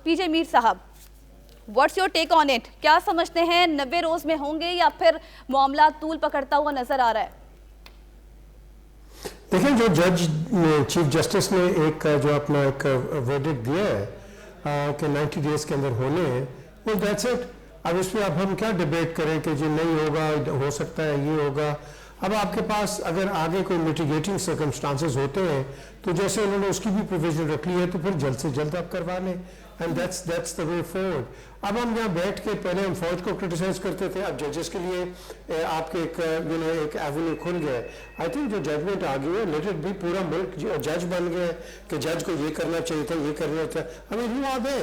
پی جے میر صاحب، what's your take on it? کیا سمجھتے ہیں 90 روز میں ہوں گے یا پھر معاملات طول پکڑتا ہوا نظر آ رہا ہے؟ دیکھیں جو جج چیف جسٹس نے ایک جو اپنا ایک ورڈکٹ دیا ہے کہ 90 ڈیز کے اندر ہونے ہیں، وہ دیٹس اٹ. اب اس میں اب ہم کیا ڈیبیٹ کریں کہ جی نہیں ہوگا، ہو سکتا ہے یہ ہوگا. اب آپ کے پاس اگر آگے کوئی میٹیگیٹنگ سرکمسٹانسز ہوتے ہیں تو جیسے انہوں نے اس کی بھی پروویژن رکھ لی ہے تو پھر جلد سے جلد آپ کروا لیں، and that's the way forward. اب ہم یہاں بیٹھ کے پہلے ہم فوج کو کرٹیسائز کرتے تھے، اب ججز کے لیے آپ کے ایک ایک ایونیو کھل گیا ہے. آئی تھنک جو ججمنٹ آ گئی ہے لیٹ اٹ بی، پورا ملک جج بن گیا ہے کہ جج کو یہ کرنا چاہیے تھا، یہ کرنا تھا. I mean who are they?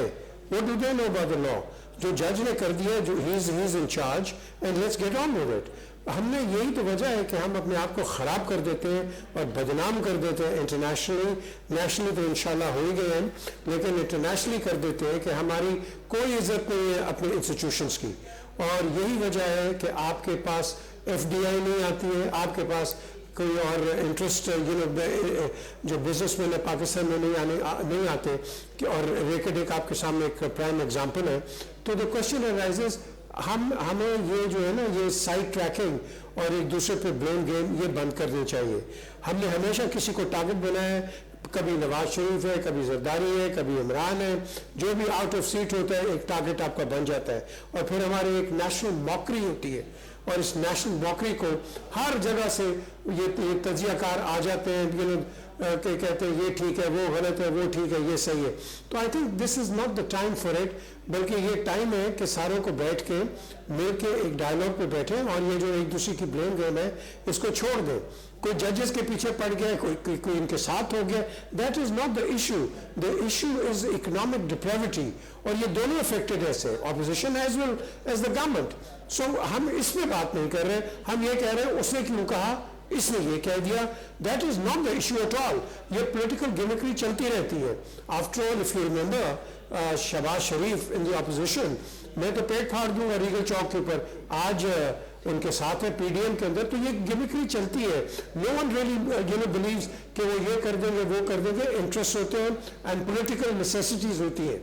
What do they know about the law? جو جج نے کر دیا جو he is in charge and let's get on with it. ہم نے یہی تو وجہ ہے کہ ہم اپنے آپ کو خراب کر دیتے ہیں اور بدنام کر دیتے ہیں انٹرنیشنلی. نیشنلی تو انشاءاللہ ہو ہی گئے ہیں لیکن انٹرنیشنلی کر دیتے ہیں کہ ہماری کوئی عزت نہیں ہے اپنے انسٹیٹیوشنز کی. اور یہی وجہ ہے کہ آپ کے پاس ایف ڈی آئی نہیں آتی ہے، آپ کے پاس کوئی اور انٹرسٹ جو بزنس مین ہے پاکستان میں نہیں آتے کہ اور ریکٹ ایک آپ کے سامنے ایک پرائم ایگزامپل ہے. تو دا کوشچن ارائزز ہمیں یہ جو ہے نا یہ سائڈ ٹریکنگ اور ایک دوسرے پہ بلیم گیم یہ بند کرنی چاہیے. ہم نے ہمیشہ کسی کو ٹارگٹ بنایا ہے، کبھی نواز شریف ہے، کبھی زرداری ہے، کبھی عمران ہے، جو بھی آؤٹ آف سیٹ ہوتا ہے ایک ٹارگٹ آپ کا بن جاتا ہے. اور پھر ہماری ایک نیشنل موکری ہوتی ہے اور اس نیشنل موکری کو ہر جگہ سے یہ تجزیہ کار آ جاتے ہیں کہ کہتے ہیں یہ ٹھیک ہے، وہ غلط ہے، وہ ٹھیک ہے، یہ صحیح ہے. تو I think this is not the time for it, بلکہ یہ ٹائم ہے کہ ساروں کو بیٹھ کے مل کے ایک ڈائلاگ پہ بیٹھیں اور یہ جو ایک دوسرے کی بلیم گیم ہے اس کو چھوڑ دیں. کوئی ججز کے پیچھے پڑ گیا، کوئی ان کے ساتھ ہو گیا، that is not the issue. The issue is economic depravity اور یہ دونوں افیکٹڈ ہے سے opposition as well as the government. So ہم اس میں بات نہیں کر رہے، ہم یہ کہہ رہے ہیں اس نے کیوں کہا، اس نے یہ کہہ دیا. That is not the issue at all. یہ پولیٹیکل گیمکری چلتی رہتی ہے. After all if you remember Shahbaz Sharif in the opposition, میں تو پیٹ پھاڑ دوں گا ریگل چوک کے اوپر، آج ان کے ساتھ ہے پی ڈی ایم کے اندر. تو یہ گیمکری چلتی ہے. نو ون ریئلی بلیوز کہ وہ یہ کر دیں گے وہ کر دیں گے. انٹرسٹ ہوتے ہیں اینڈ پولیٹیکل نیسیسٹیز ہوتی ہے.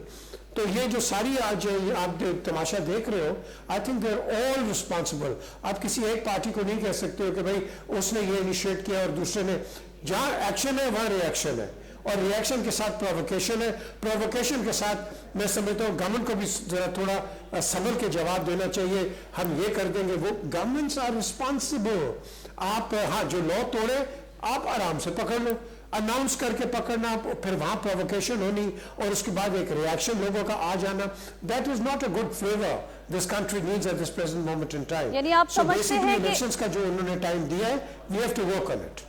تو یہ جو ساری آج آپ تماشا دیکھ رہے ہو، I think they are all responsible. آپ کسی ایک پارٹی کو نہیں کہہ سکتے ہو کہ بھائی اس نے یہ انیشیٹ کیا اور دوسرے نے. جہاں ایکشن ہے وہاں ری ایکشن ہے اور ری ایکشن کے ساتھ پرووکیشن ہے. پرووکیشن کے ساتھ میں سمجھتا ہوں گورنمنٹ کو بھی ذرا تھوڑا سنبھل کے جواب دینا چاہیے. ہم یہ کر دیں گے وہ، گورنمنٹس آر رسپانسبل. آپ ہاں جو لا توڑے آپ آرام سے پکڑ لو، اناؤنس کر کے پکڑنا، پھر وہاں پرووکیشن ہونی اور اس کے بعد ایک ری ایکشن لوگوں کا آ جانا. That is not a good flavour this country needs at this present moment in time. یعنی آپ سمجھتے ہیں کہ الیکشنز کا جو انہوں نے ٹائم دیا ہے، we have to work on it.